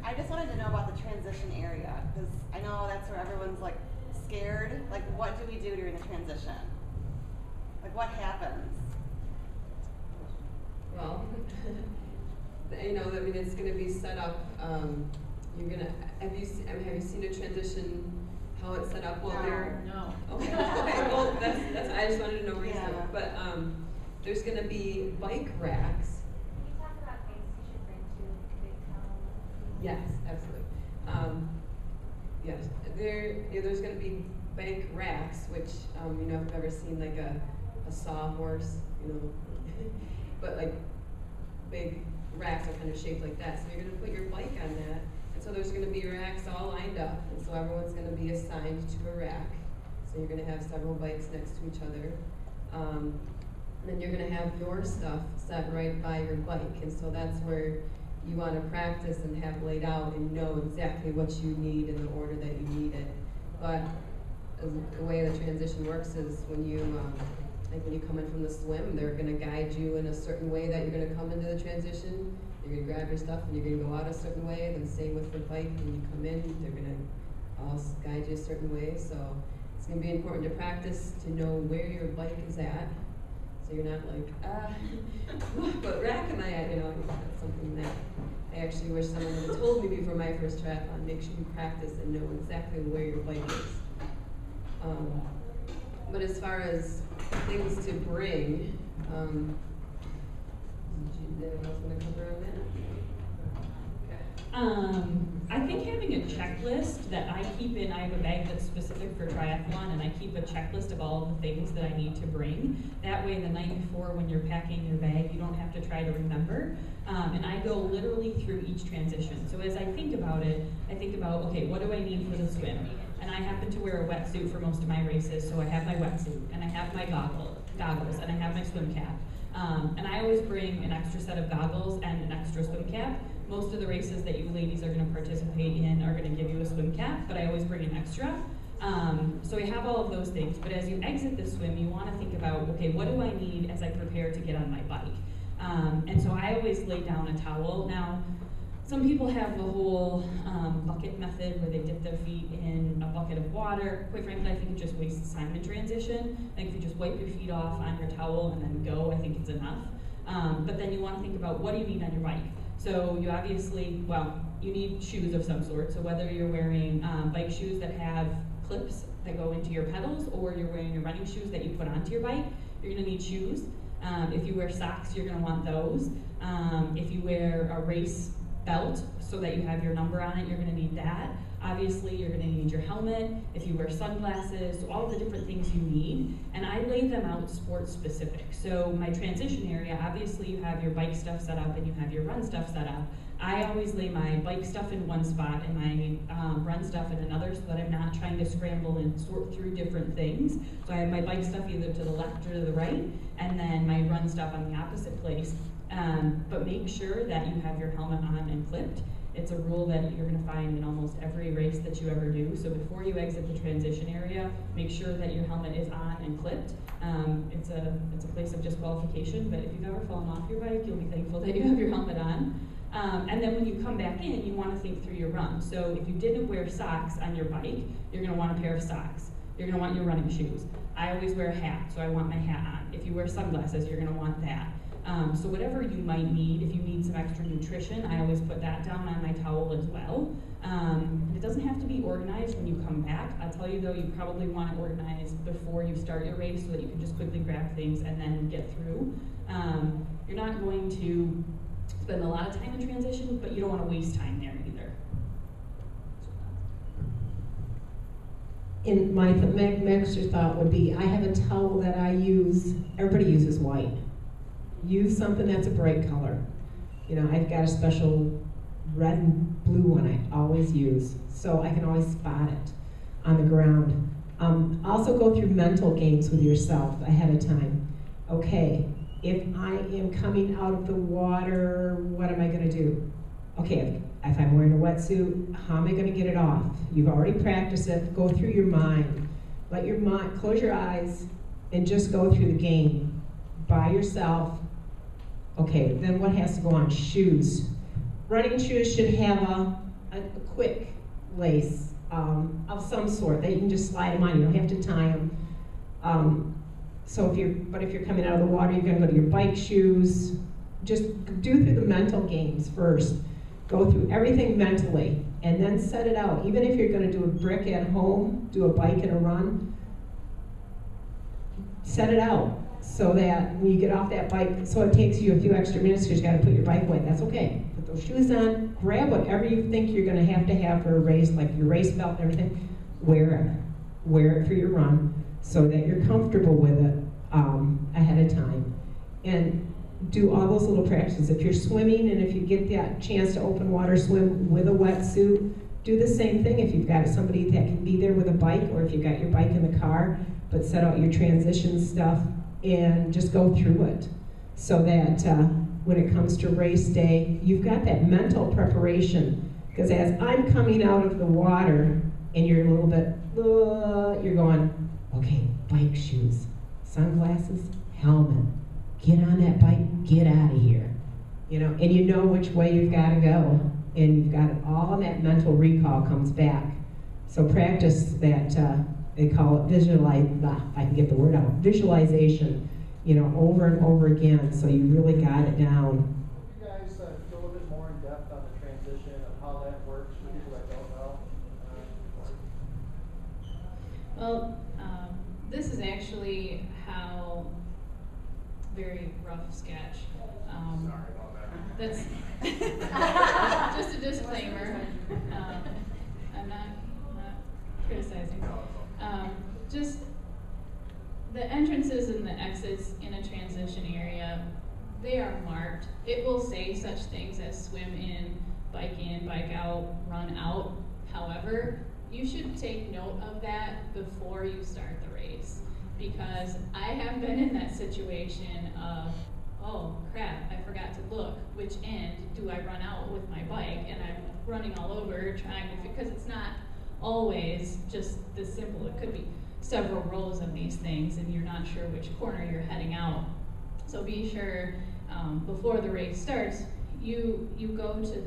I just wanted to know about the transition area, because I know that's where everyone's like scared. Like, what do we do during the transition? Like, what happens? Well, you know, I mean, it's going to be set up. You're gonna have you seen a transition? How it's set up? Well, No. Okay. Okay. Well, that's. I just wanted to know where you stood. But there's going to be bike racks. Can you talk about things you should bring to a big town? Yes, absolutely. Yes, there's going to be bike racks, which you know, if you've ever seen like a sawhorse, you know, but like big racks are kind of shaped like that. So you're going to put your bike on that, and so there's going to be racks all lined up, and so everyone's going to be assigned to a rack. So you're going to have several bikes next to each other. Then you're going to have your stuff set right by your bike, and so that's where you want to practice and have laid out and know exactly what you need in the order that you need it. But the way the transition works is when you, like when you come in from the swim, they're going to guide you in a certain way that you're going to come into the transition. You're going to grab your stuff and you're going to go out a certain way. Then same with the bike. When you come in, they're going to all guide you a certain way. So it's going to be important to practice to know where your bike is at. So you're not like, what rack am I at? You know, that's something that I actually wish someone would have told me before my first triathlon. Make sure you practice and know exactly where your bike is. But as far as things to bring, did anyone else want to cover on that? I think having a checklist that I keep in, I have a bag that's specific for triathlon, and I keep a checklist of all of the things that I need to bring. That way the night before when you're packing your bag, you don't have to try to remember. And I go literally through each transition. So as I think about it, I think about, okay, what do I need for the swim? And I happen to wear a wetsuit for most of my races, so I have my wetsuit, and I have my goggles, and I have my swim cap. And I always bring an extra set of goggles and an extra swim cap. Most of the races that you ladies are going to participate in are going to give you a swim cap, but I always bring an extra. So we have all of those things, but as you exit the swim, you want to think about, okay, what do I need as I prepare to get on my bike? And so I always lay down a towel. Now, some people have the whole bucket method where they dip their feet in a bucket of water. Quite frankly, I think it just wastes time in transition. I think if you just wipe your feet off on your towel and then go, I think it's enough. But then you want to think about what do you need on your bike. So you obviously, well, you need shoes of some sort. So whether you're wearing bike shoes that have clips that go into your pedals, or you're wearing your running shoes that you put onto your bike, you're going to need shoes. If you wear socks, you're going to want those. If you wear a race belt so that you have your number on it, you're going to need that. Obviously, you're going to need your helmet. If you wear sunglasses, so all the different things you need. And I lay them out sport specific. So my transition area, obviously you have your bike stuff set up and you have your run stuff set up. I always lay my bike stuff in one spot and my run stuff in another, so that I'm not trying to scramble and sort through different things. So I have my bike stuff either to the left or to the right, and then my run stuff on the opposite place. But make sure that you have your helmet on and clipped. It's a rule that you're going to find in almost every race that you ever do. So before you exit the transition area, make sure that your helmet is on and clipped. It's a place of disqualification, but if you've ever fallen off your bike, you'll be thankful that you have your helmet on. And then when you come back in, you want to think through your run. So if you didn't wear socks on your bike, you're going to want a pair of socks. You're going to want your running shoes. I always wear a hat, so I want my hat on. If you wear sunglasses, you're going to want that. So whatever you might need, if you need some extra nutrition, I always put that down on my towel as well. It doesn't have to be organized when you come back. I'll tell you though, you probably want to organize before you start your race so that you can just quickly grab things and then get through. You're not going to spend a lot of time in transition, but you don't want to waste time there either. And my extra thought would be, I have a towel that I use, everybody uses white. Use something that's a bright color. You know, I've got a special red and blue one I always use, so I can always spot it on the ground. Also go through mental games with yourself ahead of time. Okay, if I am coming out of the water, what am I gonna do? Okay, if I'm wearing a wetsuit, how am I gonna get it off? You've already practiced it, go through your mind. Let your mind, close your eyes, and just go through the game by yourself. Okay, then what has to go on? Shoes. Running shoes should have a quick lace of some sort that you can just slide them on. You don't have to tie them. So if you're coming out of the water, you're going to go to your bike shoes. Just do through the mental games first. Go through everything mentally, and then set it out. Even if you're going to do a brick at home, do a bike and a run, set it out so that when you get off that bike, so it takes you a few extra minutes because you got to put your bike away. That's okay. Put those shoes on. Grab whatever you think you're going to have for a race, like your race belt and everything. Wear it for your run so that you're comfortable with it ahead of time. And do all those little practices. If you're swimming and if you get that chance to open water swim with a wetsuit, do the same thing if you've got somebody that can be there with a bike, or if you've got your bike in the car, but set out your transition stuff and just go through it so that when it comes to race day, you've got that mental preparation. Because as I'm coming out of the water and you're a little bit, you're going, okay, bike shoes, sunglasses, helmet, get on that bike, get out of here. You know, and you know which way you've got to go. And you've got it all, and that mental recall comes back. So practice that, they call it I can get the word out, visualization, you know, over and over again, so you really got it down. You guys go a little bit more in depth on the transition of how that works for people that don't know. Well, this is actually how, very rough sketch. Sorry about that. That's just a disclaimer. I'm not criticizing. Just the entrances and the exits in a transition area, they are marked. It will say such things as swim in, bike out, run out. However, you should take note of that before you start the race, because I have been in that situation of, oh crap, I forgot to look which end do I run out with my bike, and I'm running all over trying to, because it's not always just this simple. It could be several rows of these things and you're not sure which corner you're heading out. So be sure before the race starts, you go to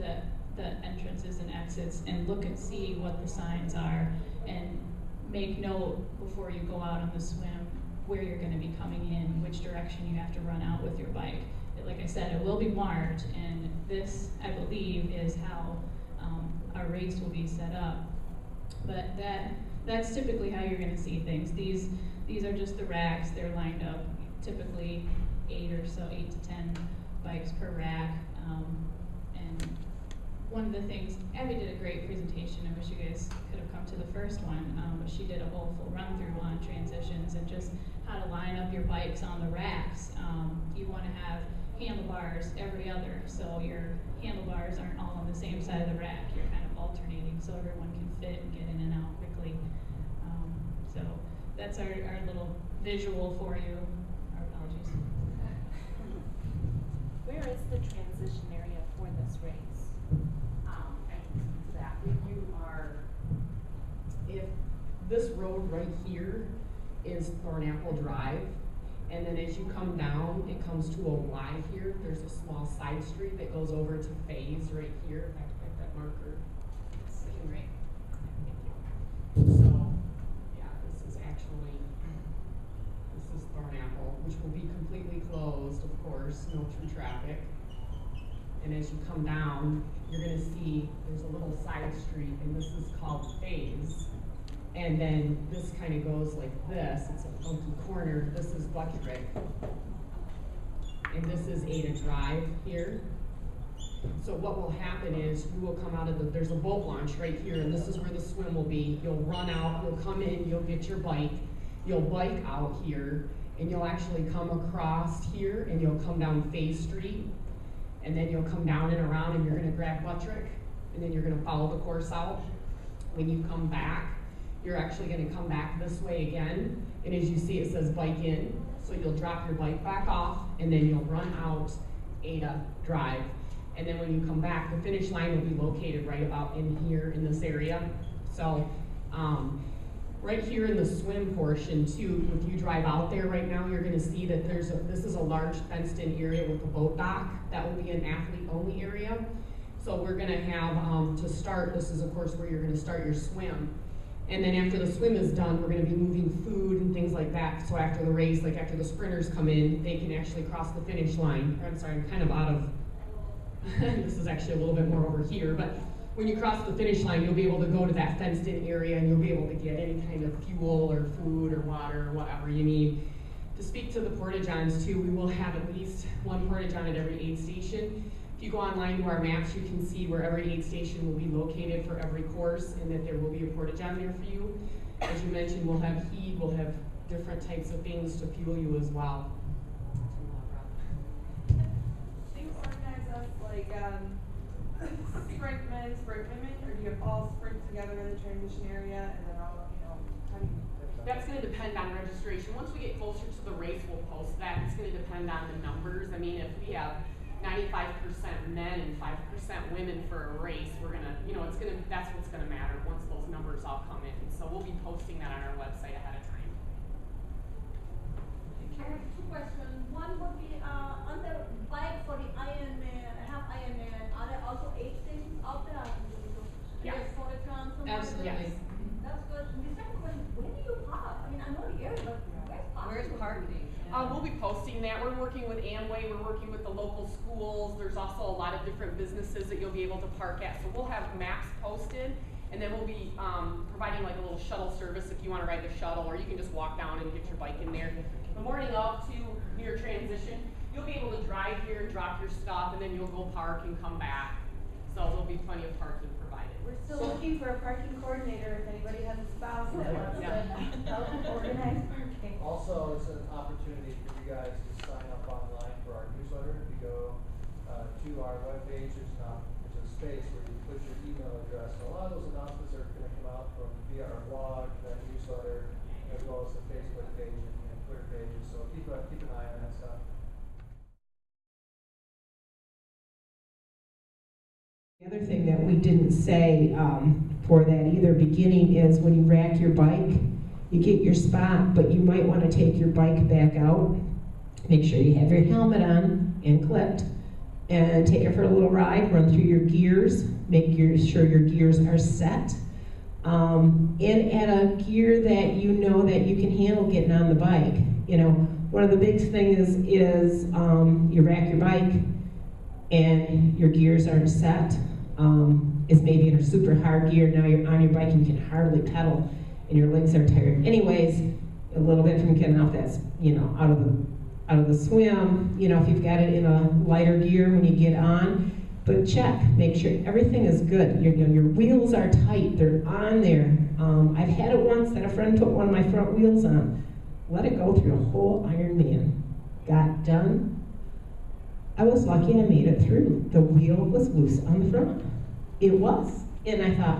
the entrances and exits and look and see what the signs are, and make note before you go out on the swim where you're going to be coming in, which direction you have to run out with your bike. Like I said, it will be marked, and this, I believe, is how our race will be set up. But that's typically how you're going to see things. These are just the racks. They're lined up, typically 8 to 10 bikes per rack. And one of the things, Abby did a great presentation. I wish you guys could have come to the first one, but she did a whole full run through on transitions and just how to line up your bikes on the racks. You want to have handlebars every other, so your handlebars aren't all on the same side of the rack. You're kind of alternating so everyone can fit and get in and out quickly. So that's our little visual for you. Our apologies. Where is the transition area for this race? If this road right here is Thornapple Drive, and then as you come down, it comes to a Y here. There's a small side street that goes over to Faze right here. If I can get that marker. Sitting right. So, yeah, this is Thornapple, which will be completely closed, of course, no through traffic. And as you come down, you're gonna see there's a little side street, and this is called Faze. And then this kind of goes like this. It's a funky corner. This is Buttrick. And this is Ada Drive here. So what will happen is you will come out of there's a boat launch right here, and this is where the swim will be. You'll run out, you'll come in, you'll get your bike, you'll bike out here, and you'll actually come across here, and you'll come down Faze Street, and then you'll come down and around, and you're gonna grab Buttrick, and then you're gonna follow the course out. When you come back, you're actually gonna come back this way again, and as you see, it says bike in, so you'll drop your bike back off, and then you'll run out Ada Drive. And then when you come back, the finish line will be located right about in here in this area. So, right here in the swim portion too, if you drive out there right now, you're gonna see that this is a large fenced in area with a boat dock. That will be an athlete only area. So we're gonna have, to start, this is of course where you're gonna start your swim. And then after the swim is done, we're gonna be moving food and things like that. So after the race, like after the sprinters come in, they can actually cross the finish line. Or I'm sorry, I'm kind of out of, this is actually a little bit more over here, but when you cross the finish line, you'll be able to go to that fenced in area and you'll be able to get any kind of fuel or food or water or whatever you need. To speak to the porta-johns too, we will have at least one porta-john at every aid station. If you go online to our maps, you can see where every aid station will be located for every course and that there will be a porta-john there for you. As you mentioned, we'll have heat, we'll have different types of things to fuel you as well. Do you organize us like sprint men, sprint women, or do you all sprint together in the transition area and then all, how do you? That's going to depend on registration. Once we get closer to the race, we'll post that. It's going to depend on the numbers. I mean, if we have 95% men and 5% women for a race, we're going to, that's what's going to matter once those numbers all come in. So we'll be posting that on our website ahead of time. I have two questions. One would be on the bike for the Ironman, half Ironman, are there also aid stations out there? Yeah. Absolutely. That's good. And the second question, where do you park? I mean, I know the area, but where's parking? Where's parking? We'll be posting that. We're working with Amway, we're working with the local schools. There's also a lot of different businesses that you'll be able to park at. So we'll have maps posted, and then we'll be providing like a little shuttle service if you want to ride the shuttle, or you can just walk down and get your bike in there. The morning up to your transition, you'll be able to drive here and drop your stuff, and then you'll go park and come back. So there'll be plenty of parking provided. We're still looking for a parking coordinator if anybody has a spouse that wants Yeah. to help organize parking. Also, it's an opportunity for you guys to sign up online for our newsletter. If you go to our webpage, there's a space where you put your email address. And a lot of those announcements are going to come out from via our blog, that newsletter, as well as the Facebook page and Twitter pages. So keep an eye on that stuff. The other thing that we didn't say for that either beginning is when you rack your bike, you get your spot, but you might want to take your bike back out. Make sure you have your helmet on and clipped, and take it for a little ride, run through your gears, make sure your gears are set, and at a gear that you know that you can handle getting on the bike. One of the big things is you rack your bike and your gears aren't set. Is maybe in a super hard gear, now you're on your bike and you can hardly pedal and your legs are tired. Anyways, a little bit from getting off that, out of the swim, if you've got it in a lighter gear when you get on, but check, make sure everything is good. Your wheels are tight, they're on there. I've had it once that a friend put one of my front wheels on, let it go through a whole Ironman, got done. I was lucky I made it through. The wheel was loose on the front. It was. And I thought,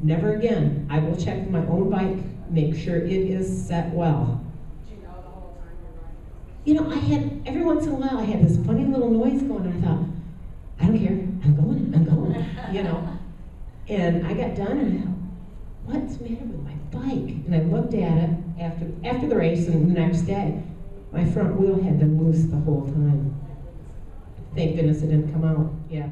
never again. I will check my own bike, make sure it is set well. Did you know the whole time you're riding? I had, every once in a while, I had this funny little noise going, and I thought, I don't care, I'm going, And I got done, and I thought, what's the matter with my bike? And I looked at it after the race and the next day. My front wheel had been loose the whole time. Thank goodness it didn't come out, yeah.